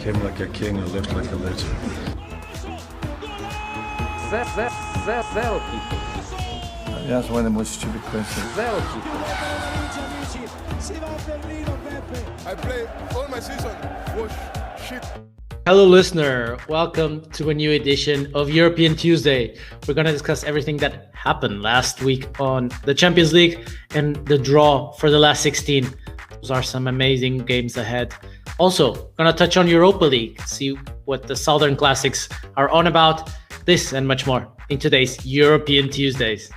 came like a king and left like a legend. Zero people. That's one of the most stupid questions. Zero people. I play all my season. Wash shit. Hello, listener. Welcome to a new edition of European Tuesday. We're going to discuss everything that happened last week on the Champions League and the draw for the last 16. Those are some amazing games ahead. Also, going to touch on Europa League, see what the Southern Classics are on about, this and much more in today's European Tuesdays.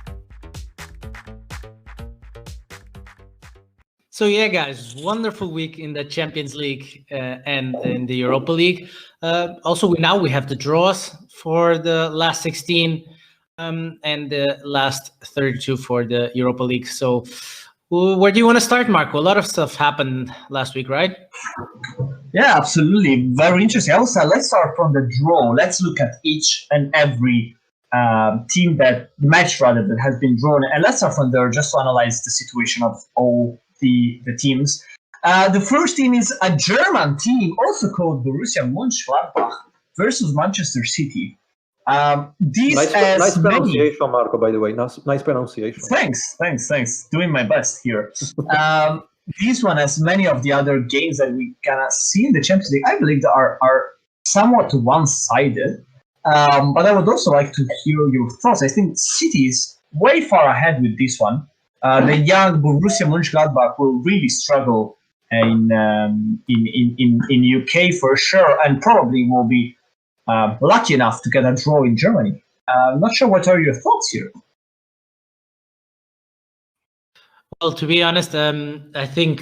So yeah, guys, wonderful week in the Champions League and in the Europa League. Also, we have the draws for the last 16 and the last 32 for the Europa League. So where do you want to start, Marco? A lot of stuff happened last week, right? Yeah, absolutely. Very interesting. Also, let's start from the draw. Let's look at each and every match that has been drawn. And let's start from there just to analyze the situation of all the teams. The first team is a German team, also called Borussia Mönchengladbach versus Manchester City. Nice pronunciation, Marco, by the way. Nice pronunciation. Thanks. Doing my best here. This one, as many of the other games that we gonna see in the Champions League, I believe are somewhat one-sided. But I would also like to hear your thoughts. I think City is way far ahead with this one. The young Borussia Mönchengladbach will really struggle in UK for sure, and probably will be lucky enough to get a draw in Germany. I'm not sure what are your thoughts here. Well, to be honest, I think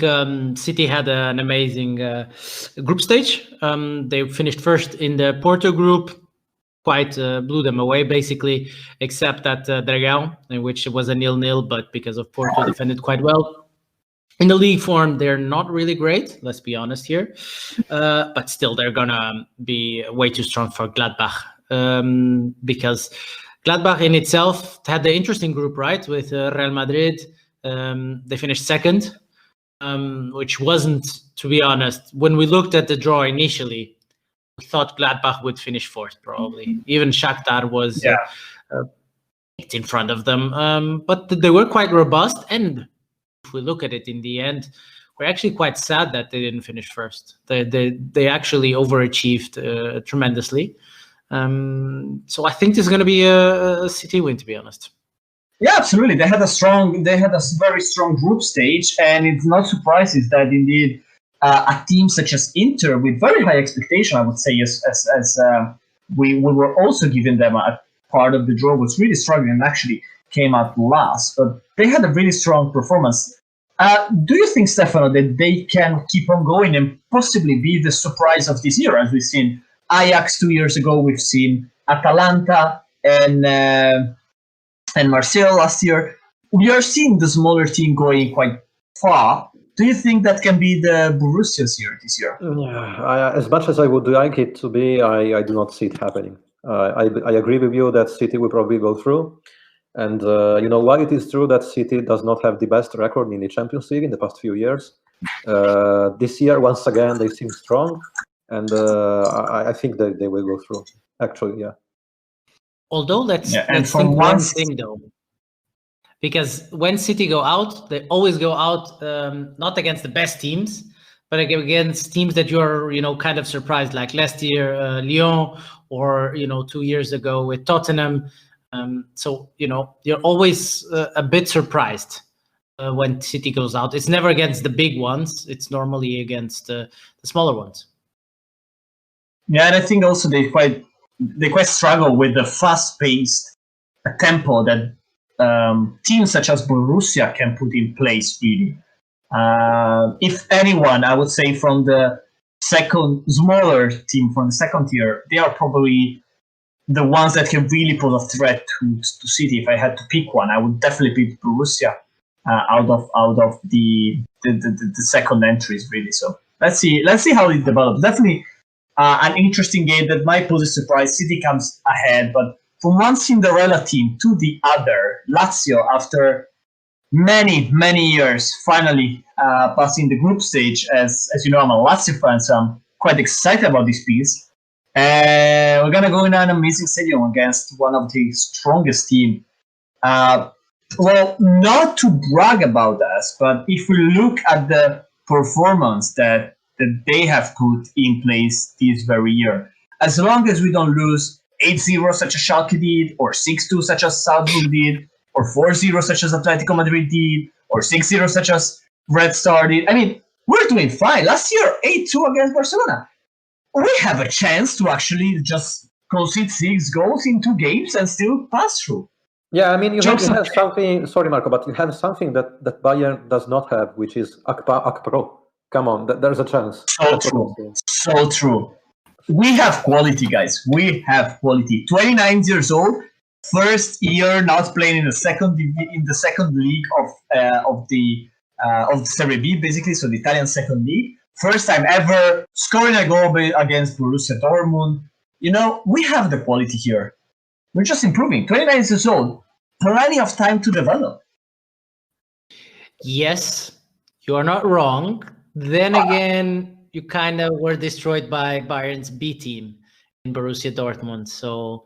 City had an amazing group stage. They finished first in the Porto group, quite blew them away, basically, except at Dragão, in which it was a 0-0, but because of Porto defended quite well. In the league form, they're not really great, let's be honest here. But still, they're going to be way too strong for Gladbach. Because Gladbach in itself had the interesting group, right, with Real Madrid. They finished second, which wasn't, to be honest, when we looked at the draw initially, we thought Gladbach would finish fourth, probably. Even Shakhtar was in front of them. But they were quite robust. And if we look at it in the end, we're actually quite sad that they didn't finish first. They actually overachieved tremendously. So I think this is going to be a City win, to be honest. Yeah, absolutely. They had a very strong group stage, and it's not surprising that indeed a team such as Inter, with very high expectation, I would say, as we were also giving them a part of the draw, was really struggling and actually came out last. But they had a really strong performance. Do you think, Stefano, that they can keep on going and possibly be the surprise of this year, as we've seen Ajax 2 years ago, we've seen Atalanta and Marseille last year? We are seeing the smaller team going quite far. Do you think that can be the Borussia's year this year? As much as I would like it to be, I do not see it happening. I agree with you that City will probably go through. And while it is true that City does not have the best record in the Champions League in the past few years, this year, once again, they seem strong. And I think that they will go through, actually, yeah. Although let's think one thing though, because when City go out, they always go out not against the best teams, but against teams that you're kind of surprised, like last year Lyon, or 2 years ago with Tottenham. So you're always a bit surprised when City goes out. It's never against the big ones; it's normally against the smaller ones. Yeah, and I think also they quite struggle with the fast-paced tempo that teams such as Borussia can put in place, really. If anyone, I would say from the smaller team, from the second tier, they are probably the ones that can really pose a threat to City. If I had to pick one, I would definitely pick Borussia out of the second entries, really. So let's see how it develops. Definitely an interesting game that might pose a surprise. City comes ahead, but from one Cinderella team to the other, Lazio, after many years, finally passing the group stage. As you know, I'm a Lazio fan, so I'm quite excited about this piece. We're gonna go in an amazing stadium against one of the strongest team. Well, not to brag about us, but if we look at the performance that they have put in place this very year, as long as we don't lose 8-0 such as Schalke did, or 6-2 such as Salzburg did, or 4-0 such as Atletico Madrid did, or 6-0 such as Red Star did, I mean, we're doing fine. Last year, 8-2 against Barcelona. We have a chance to actually just concede 6 goals in 2 games and still pass through. Yeah, I mean, you have something. Sorry, Marco, but you have something that Bayern does not have, which is Akpro. Come on, there's a chance. So true. So true. We have quality, guys. We have quality. 29 years old, first year not playing in the second league of the Serie B, basically, so the Italian second league. First time ever scoring a goal against Borussia Dortmund. You know, we have the quality here. We're just improving. 29 years old, plenty of time to develop. Yes, you are not wrong. Then again, you kind of were destroyed by Bayern's B team in Borussia Dortmund. So,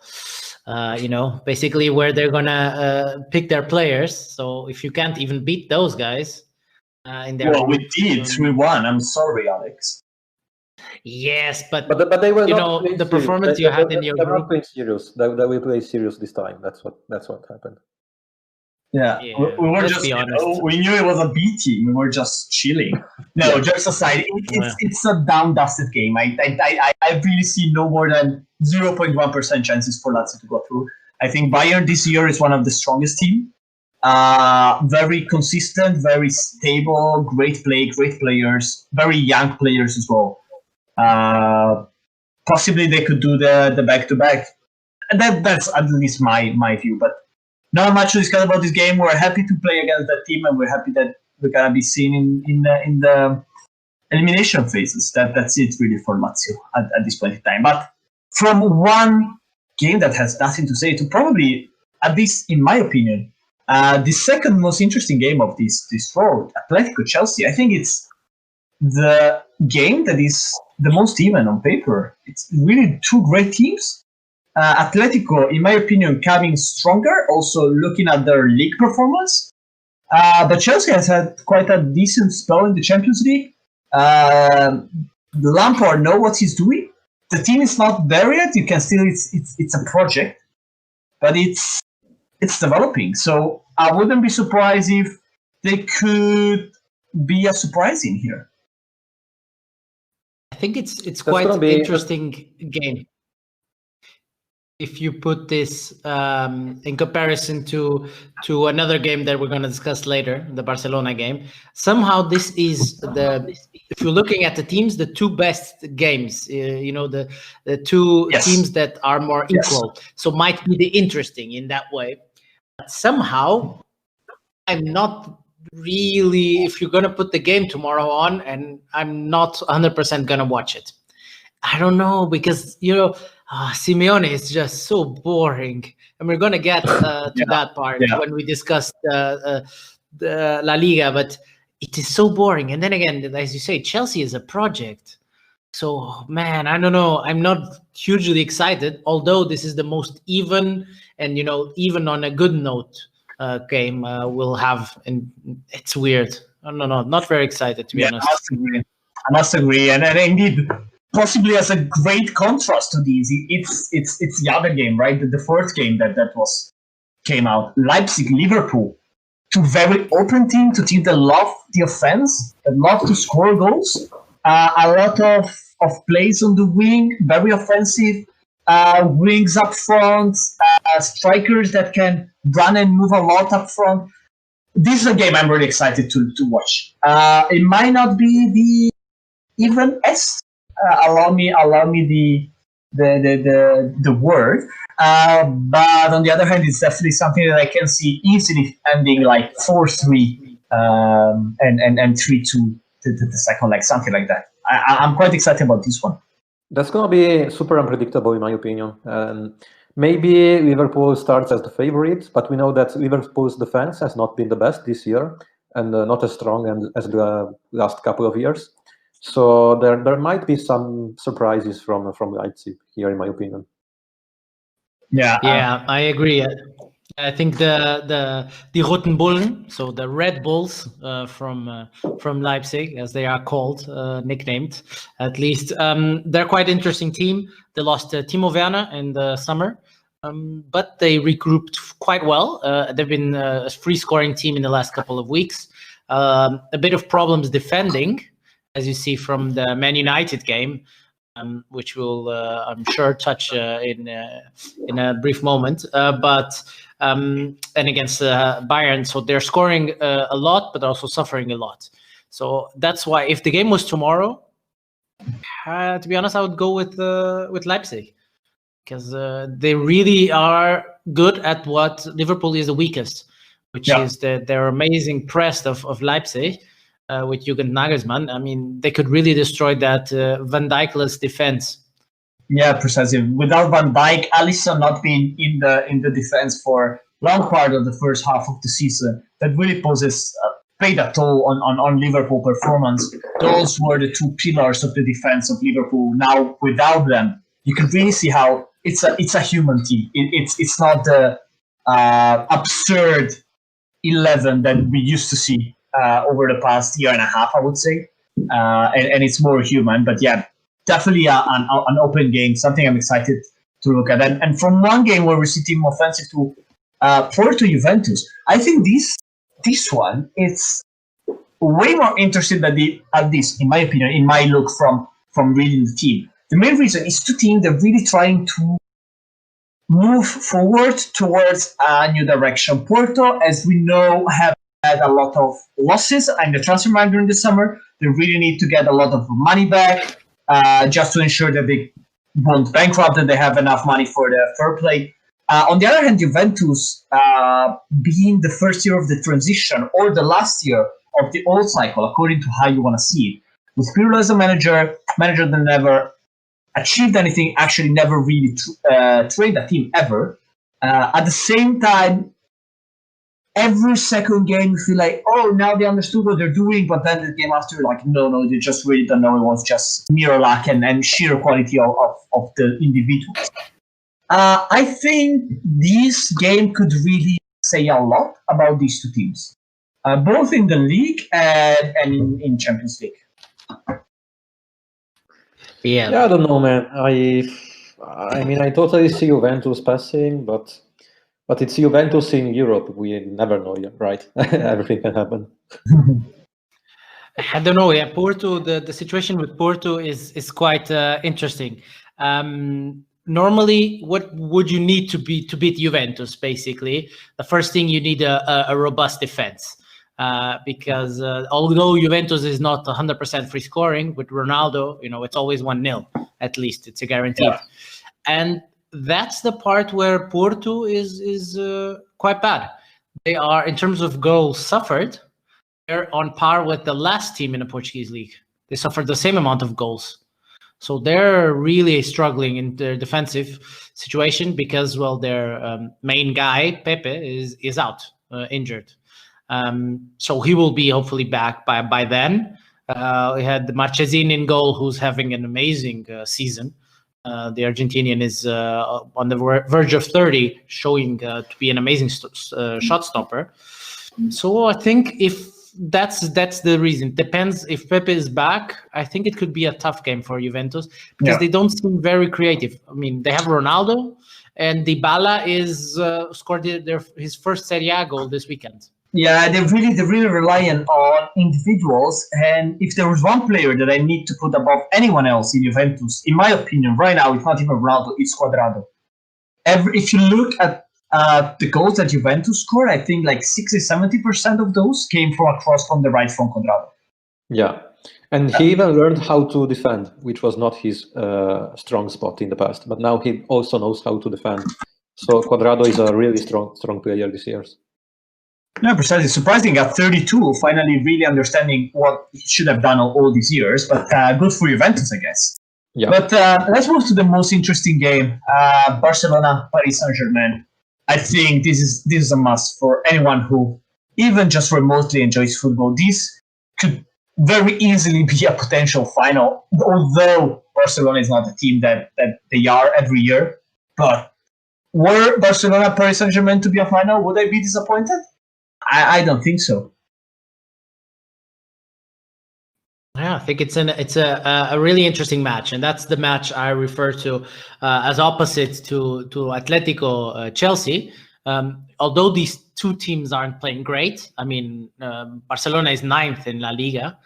you know, basically where they're gonna pick their players. So if you can't even beat those guys, in their well, we did 3-1. I'm sorry, Alex. Yes, but they will, you not know, the performance you had in your group. Not playing serious. They will play serious this time. That's what happened. Yeah. We were let's just, be honest. we knew it was a B team. We were just chilling. No, jokes aside, it's a down-dusted game. I really see no more than 0.1% chances for Lazio to go through. I think Bayern this year is one of the strongest teams. Very consistent, very stable, great play, great players, very young players as well. Possibly they could do the back-to-back. That's at least my view, but not much to discuss about this game. We're happy to play against that team, and we're happy that we're gonna be seen in the elimination phases. That's it really for Lazio at this point in time. But from one game that has nothing to say to probably, at least in my opinion, the second most interesting game of this road, Atletico Chelsea. I think it's the game that is the most even on paper. It's really 2 great teams. Atletico, in my opinion, coming stronger, also looking at their league performance. But Chelsea has had quite a decent spell in the Champions League. Lampard knows what he's doing. The team is not there yet. You can still, it's a project, but it's developing. So I wouldn't be surprised if they could be a surprise in here. I think it's quite an interesting game. If you put this in comparison to another game that we're going to discuss later, the Barcelona game, somehow this is if you're looking at the teams, the 2 best games, you know, the 2 teams that are more equal. So might be the interesting in that way. But somehow, I'm not really, if you're going to put the game tomorrow on, and I'm not 100% going to watch it. I don't know, because, you know, Simeone is just so boring, and we're gonna get to that part when we discuss the La Liga. But it is so boring. And then again, as you say, Chelsea is a project. So man, I don't know. I'm not hugely excited. Although this is the most even, and you know, even on a good note, game we'll have, and it's weird. No, not very excited to be honest. I must agree, and indeed. Possibly as a great contrast to these, it's the other game, right? The 4th game that came out. Leipzig-Liverpool. 2 very open teams, 2 teams that love the offense, that love to score goals. A lot of plays on the wing, very offensive. Wings up front, strikers that can run and move a lot up front. This is a game I'm really excited to watch. It might not be the even-est. Allow me the word, but on the other hand, it's definitely something that I can see easily ending like 4-3 and 3-2 to the second, like something like that. I'm quite excited about this one. That's gonna be super unpredictable in my opinion. Maybe Liverpool starts as the favorite, but we know that Liverpool's defense has not been the best this year, and not as strong as the last couple of years. So there might be some surprises from Leipzig here, in my opinion. Yeah, I agree. I think the Roten Bullen, so the Red Bulls from Leipzig, as they are called, nicknamed at least, they're quite interesting team. They lost Timo Werner in the summer, but they regrouped quite well. They've been a free scoring team in the last couple of weeks. A bit of problems defending, as you see from the Man United game. Which we'll, I'm sure, touch in a brief moment. And against Bayern, so they're scoring a lot, but also suffering a lot. So that's why, if the game was tomorrow, to be honest, I would go with Leipzig, because they really are good at what Liverpool is the weakest, which is their amazing press of Leipzig. With Jürgen Nagelsmann, I mean, they could really destroy that Van Dijkless defense. Yeah, precisely. Without Van Dijk, Alisson not being in the defense for long part of the first half of the season, that really paid a toll on Liverpool performance. Those were the two pillars of the defense of Liverpool. Now, without them, you can really see how it's a human team. It's not the absurd 11 that we used to see over the past year and a half, I would say, and it's more human. But yeah, definitely an open game, something I'm excited to look at. And from one game where we see team offensive to Porto Juventus, I think this one it's way more interesting than this, in my opinion, in my look from reading the team. The main reason is two teams that are really trying to move forward towards a new direction. Porto, as we know, have had a lot of losses in the transfer market during the summer. They really need to get a lot of money back just to ensure that they won't bankrupt and they have enough money for the fair play. On the other hand, Juventus, being the first year of the transition or the last year of the old cycle, according to how you want to see it, with Pirlo as a manager that never achieved anything, actually never really trained a team ever. At the same time, every second game you feel like, oh, now they understood what they're doing, but then the game after, like, no, they just really don't know. It was just mere luck and sheer quality of the individuals. I think this game could really say a lot about these two teams, both in the league and in Champions League. Yeah, I don't know, man. I mean, I totally see Juventus passing, but it's Juventus in Europe. We never know yet, right? Everything can happen. I don't know. Yeah, Porto. The situation with Porto is quite interesting. Normally, what would you need to beat Juventus? Basically, the first thing, you need a robust defense. Because although Juventus is not 100% free scoring, with Ronaldo, it's always 1-0 at least. It's a guarantee. Yeah. And that's the part where Porto is quite bad. They are, in terms of goals suffered, they're on par with the last team in the Portuguese league. They suffered the same amount of goals. So they're really struggling in their defensive situation because, well, their main guy, Pepe, is out, injured. So he will be hopefully back by then. We had Marchesin in goal, who's having an amazing season. The Argentinian is on the verge of 30, showing to be an amazing shot stopper. So I think if that's the reason. Depends if Pepe is back. I think it could be a tough game for Juventus because they don't seem very creative. I mean, they have Ronaldo, and Dybala is scored his first Serie A goal this weekend. Yeah, they're really relying on individuals. And if there was one player that I need to put above anyone else in Juventus, in my opinion, right now, it's not even Ronaldo, it's Cuadrado. If you look at the goals that Juventus scored, I think like 60-70% of those came from a cross from the right from Cuadrado. Yeah, and he even learned how to defend, which was not his strong spot in the past. But now he also knows how to defend. So Cuadrado is a really strong player this year. Yeah, precisely. Surprising at 32, finally really understanding what he should have done all these years. But good for Juventus, I guess. Yeah. But let's move to the most interesting game, Barcelona, Paris Saint-Germain. I think this is a must for anyone who even just remotely enjoys football. This could very easily be a potential final, although Barcelona is not the team that they are every year. But were Barcelona Paris Saint-Germain to be a final, would I be disappointed? I don't think so. Yeah, I think it's a really interesting match, and that's the match I refer to as opposite to Atletico Chelsea. Although these two teams aren't playing great, I mean, Barcelona is 9th in La Liga.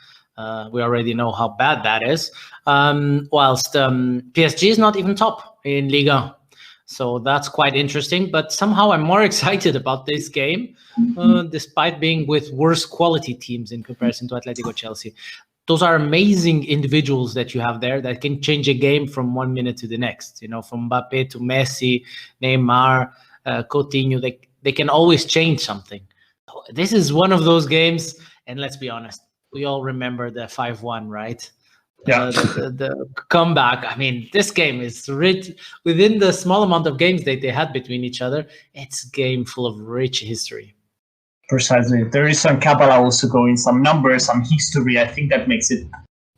We already know how bad that is. Whilst PSG is not even top in Liga. So that's quite interesting. But somehow I'm more excited about this game, despite being with worse quality teams in comparison to Atletico Chelsea. Those are amazing individuals that you have there that can change a game from 1 minute to the next. You know, from Mbappe to Messi, Neymar, Coutinho, they can always change something. This is one of those games, and let's be honest, we all remember the 5-1, right? Yeah. The comeback. I mean, this game is rich within the small amount of games that they had between each other. It's a game full of rich history. Precisely. There is some Kabbalah also going, some numbers, some history. I think that makes it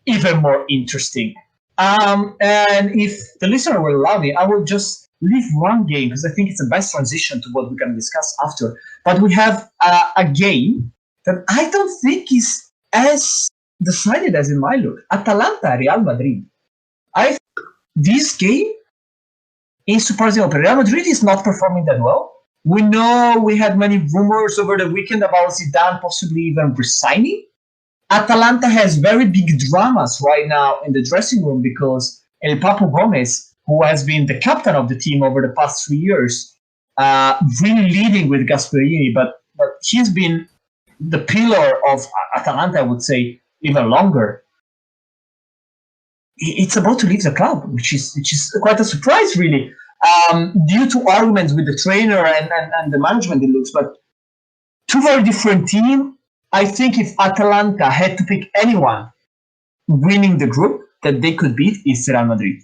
even more interesting. And if the listener will allow me, I will just leave one game because I think it's the best transition to what we're going to discuss after. But we have a game that I don't think is as decided as it might look. Atalanta, Real Madrid. This game is surprising. Real Madrid is not performing that well. We know we had many rumors over the weekend about Zidane possibly even resigning. Atalanta has very big dramas right now in the dressing room because El Papu Gomez, who has been the captain of the team over the past 3 years, really leading with Gasperini, but he's been the pillar of Atalanta, I would say, even longer. It's about to leave the club, which is quite a surprise, really. Due to arguments with the trainer and the management, it looks, but two very different teams. I think if Atalanta had to pick anyone winning the group that they could beat, it's Real Madrid.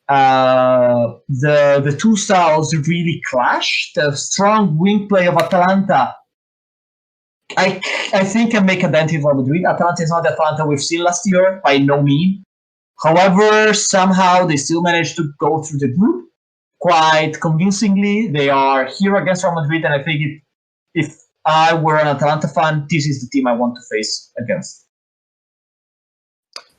The two styles really clash. The strong wing play of Atalanta, I think, can make a dent in Real Madrid. Atalanta is not the Atalanta we've seen last year, by no means. However, somehow they still managed to go through the group quite convincingly. They are here against Real Madrid, and I think if I were an Atalanta fan, this is the team I want to face against.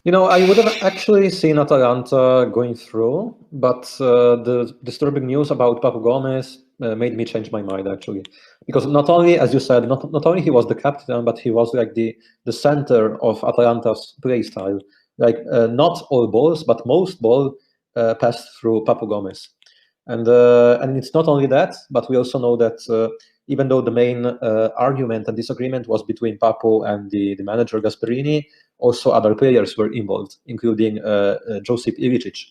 You know, I would have actually seen Atalanta going through, but the disturbing news about Papu Gomez made me change my mind, actually. Because not only, as you said, not only he was the captain, but he was like the center of Atalanta's play style. Like not all balls, but most ball passed through Papu Gomez. And it's not only that, but we also know that even though the main argument and disagreement was between Papu and the manager Gasperini, also other players were involved, including Josip Ilicic.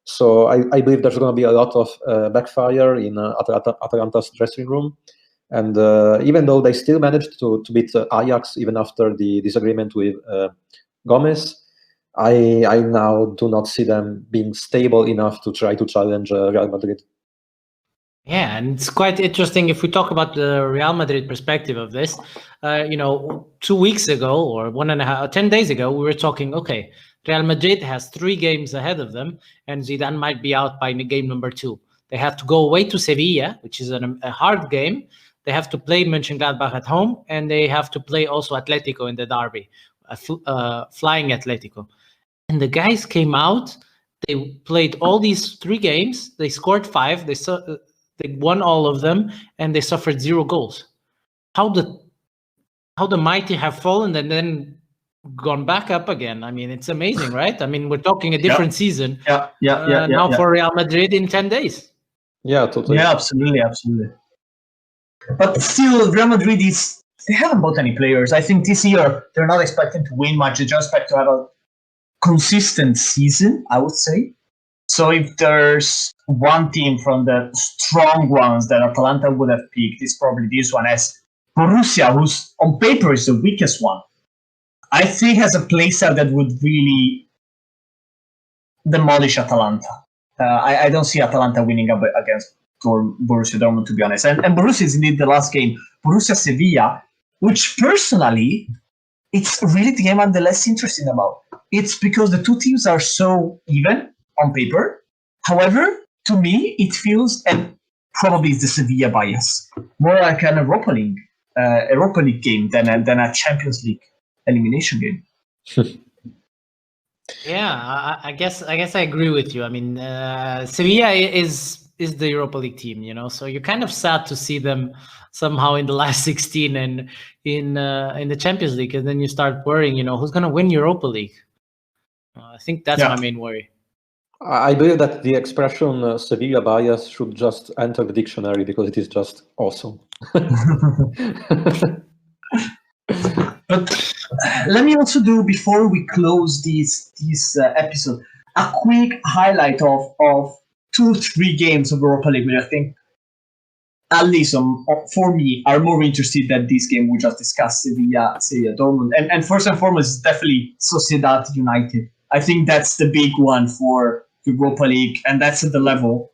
So I believe there's going to be a lot of backfire in Atalanta's dressing room. And even though they still managed to beat Ajax even after the disagreement with Gomez, I now do not see them being stable enough to try to challenge Real Madrid. Yeah, and it's quite interesting if we talk about the Real Madrid perspective of this. 2 weeks ago or 10 days ago, we were talking, okay, Real Madrid has 3 games ahead of them, and Zidane might be out by game number 2. They have to go away to Sevilla, which is a hard game. They have to play Mönchengladbach at home, and they have to play also Atletico in the derby, flying Atletico. And the guys came out, they played all these 3 games, they scored 5, they won all of them, and they suffered 0 goals. How the mighty have fallen and then gone back up again. I mean, it's amazing, right? I mean, we're talking a different season now for Real Madrid in 10 days. Yeah, totally. Yeah, absolutely. But still, Real Madrid they haven't bought any players. I think this year they're not expecting to win much. They just expect to have a consistent season, I would say. So if there's one team from the strong ones that Atalanta would have picked, it's probably this one, as Borussia, who's on paper is the weakest one. I think has a playstyle that would really demolish Atalanta. I don't see Atalanta winning up against Borussia Dortmund, to be honest. And Borussia is indeed the last game. Borussia Sevilla, which personally it's really the game I'm the less interested about. It's because the two teams are so even on paper. However, to me, it feels, and probably it's the Sevilla bias, more like an Europa League game than a Champions League elimination game. Yeah, I guess I agree with you. I mean, Sevilla is the Europa League team, you know, so you're kind of sad to see them somehow in the last 16 and in the Champions League, and then you start worrying, you know, who's going to win Europa League. I think that's my main worry. I believe that the expression Sevilla bias should just enter the dictionary because it is just awesome. But let me also do, before we close this episode, a quick highlight of 2-3 games of Europa League, which I think, at least for me, are more interested than this game we just discussed, Sevilla Dortmund. And first and foremost, definitely Sociedad United. I think that's the big one for Europa League, and that's at the level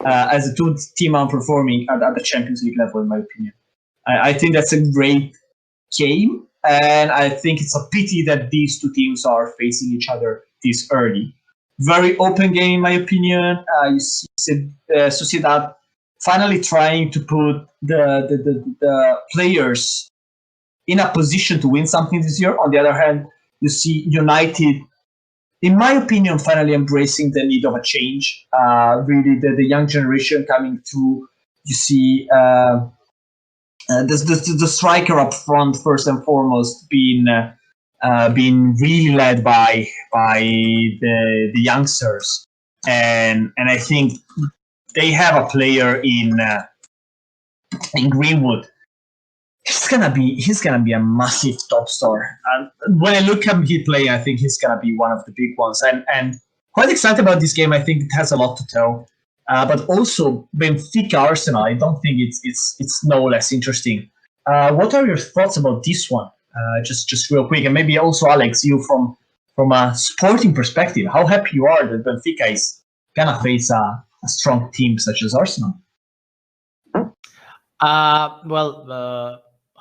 as a two-team are performing at the Champions League level, in my opinion. I think that's a great game, and I think it's a pity that these two teams are facing each other this early. Very open game, in my opinion. You see Sociedad finally trying to put the players in a position to win something this year. On the other hand, you see United, in my opinion, finally embracing the need of a change. Really, the young generation coming through. You see the striker up front, first and foremost, being really led by the youngsters, and I think they have a player in Greenwood. He's gonna be a massive top star. And when I look at him play, I think he's gonna be one of the big ones. And quite excited about this game. I think it has a lot to tell. But also Benfica Arsenal, I don't think it's no less interesting. What are your thoughts about this one? Just real quick, and maybe also Alex, you from a sporting perspective, how happy you are that Benfica is gonna face a strong team such as Arsenal?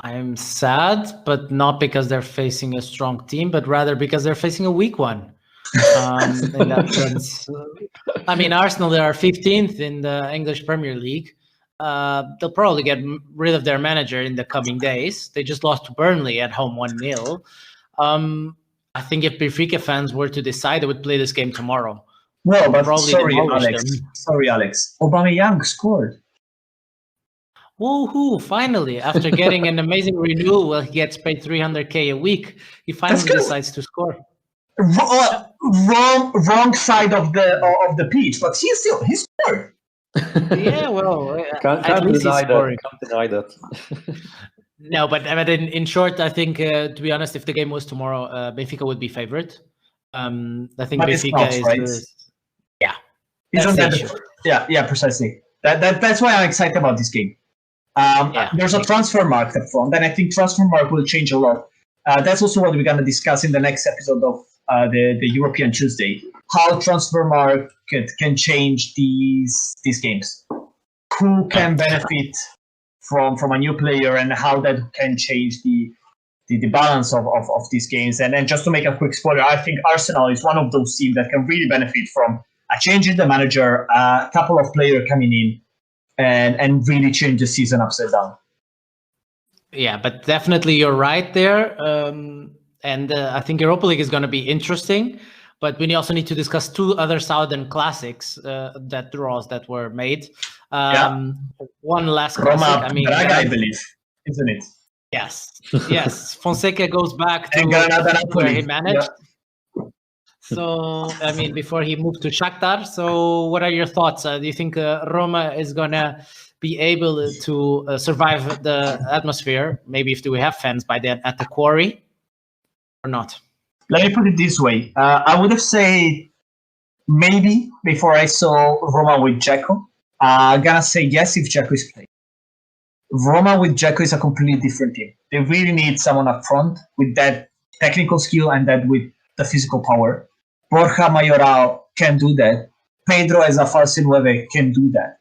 I'm sad, but not because they're facing a strong team, but rather because they're facing a weak one. In that sense, I mean, Arsenal, they are 15th in the English Premier League. They'll probably get rid of their manager in the coming days. They just lost to Burnley at home 1-0. I think if Benfica fans were to decide, they would play this game tomorrow. Well, but sorry, Alex. Aubameyang scored. Woohoo! Finally, after getting an amazing renewal, he gets paid 300k a week. He finally decides to score. Wrong side of the pitch, but he scored. Yeah, well, can't deny that. No, but in short, I think to be honest, if the game was tomorrow, Benfica would be favorite. I think but Benfica is right? Isn't that yeah, precisely. That's why I'm excited about this game. There's a transfer market up front, and I think transfer market will change a lot. That's also what we're going to discuss in the next episode of the European Tuesday. How transfer market can change these games. Who can benefit from a new player, and how that can change the balance of these games. And then just to make a quick spoiler, I think Arsenal is one of those teams that can really benefit from a change in the manager, a couple of players coming in, and really change the season upside down. Yeah, but definitely you're right there. And I think Europa League is going to be interesting. But we also need to discuss two other Southern classics draws that were made. One last classic. Braga, I believe, isn't it? Yes. Fonseca goes back to where he managed. Yeah. So, I mean, before he moved to Shakhtar. So, what are your thoughts? Do you think Roma is going to be able to survive the atmosphere? Maybe if we have fans by then at the Quarry or not? Let me put it this way. I would have said maybe before I saw Roma with Dzeko. I'm going to say yes if Dzeko is playing. Roma with Dzeko is a completely different team. They really need someone up front with that technical skill and that with the physical power. Borja Mayoral can do that. Pedro as a false nueve can do that.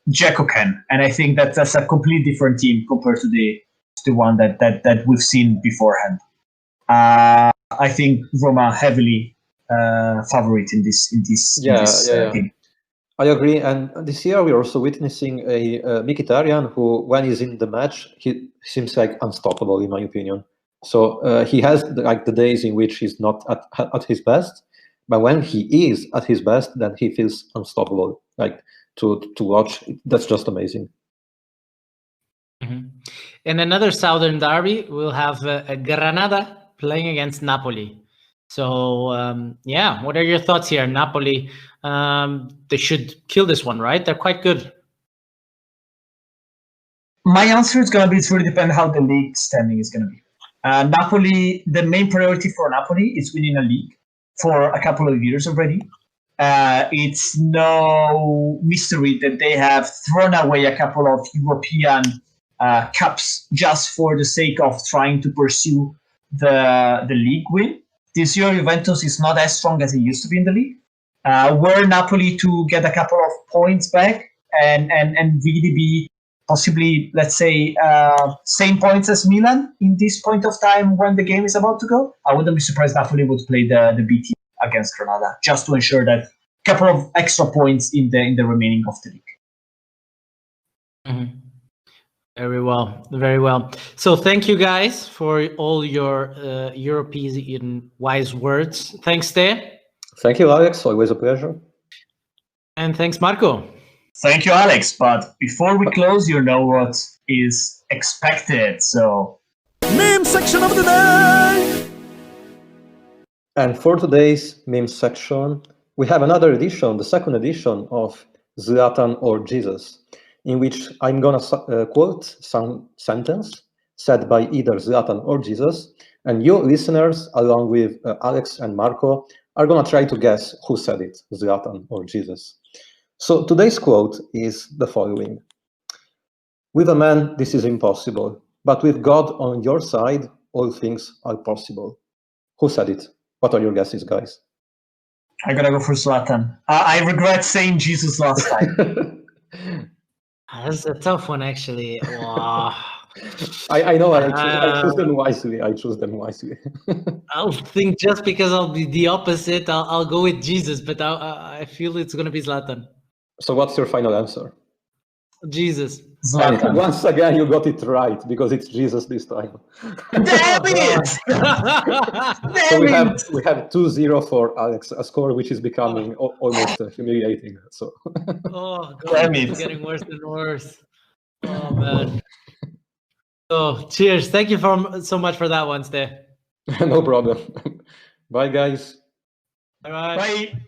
Dzeko can. And I think that's a completely different team compared to the one that we've seen beforehand. I think Roma heavily favorite in this game. I agree, and this year we're also witnessing a Mkhitaryan who, when he's in the match, he seems like unstoppable, in my opinion. So he has the days in which he's not at his best, but when he is at his best, then he feels unstoppable. Like to watch, that's just amazing. Mm-hmm. In another Southern derby, we'll have Granada playing against Napoli. So, what are your thoughts here? Napoli, they should kill this one, right? They're quite good. My answer is going to be, it's really depend how the league standing is going to be. Napoli, the main priority for Napoli is winning a league for a couple of years already. It's no mystery that they have thrown away a couple of European cups just for the sake of trying to pursue the league win. This year, Juventus is not as strong as it used to be in the league. Were Napoli to get a couple of points back and really be possibly, let's say, same points as Milan in this point of time when the game is about to go, I wouldn't be surprised Napoli would play the B team against Granada just to ensure that a couple of extra points in the remaining of the league. Mm-hmm. Very well, very well. So thank you guys for all your European wise words. Thanks, Te. Thank you, Alex. Always a pleasure. And thanks, Marco. Thank you, Alex. But before we close, you know what is expected. So, meme section of the day. And for today's meme section, we have another edition, the second edition of Zlatan or Jesus, in which I'm gonna quote some sentence said by either Zlatan or Jesus, and you listeners, along with Alex and Marco, are gonna try to guess who said it, Zlatan or Jesus. So today's quote is the following: "With a man, this is impossible, but with God on your side, all things are possible." Who said it? What are your guesses, guys? I gotta go for Zlatan. I regret saying Jesus last time. That's a tough one, actually. Wow. I know. I choose them wisely. I'll think just because I'll be the opposite, I'll go with Jesus, but I feel it's going to be Zlatan. So what's your final answer? Jesus. Zlatan. Once again, you got it right, because it's Jesus this time. Damn it! So we have 2-0 for Alex, a score which is becoming almost humiliating. So. Oh God, Damn it's it. getting worse and worse. Oh man. So cheers. Thank you so much for that one, Ste. No problem. Bye, guys. All right. Bye.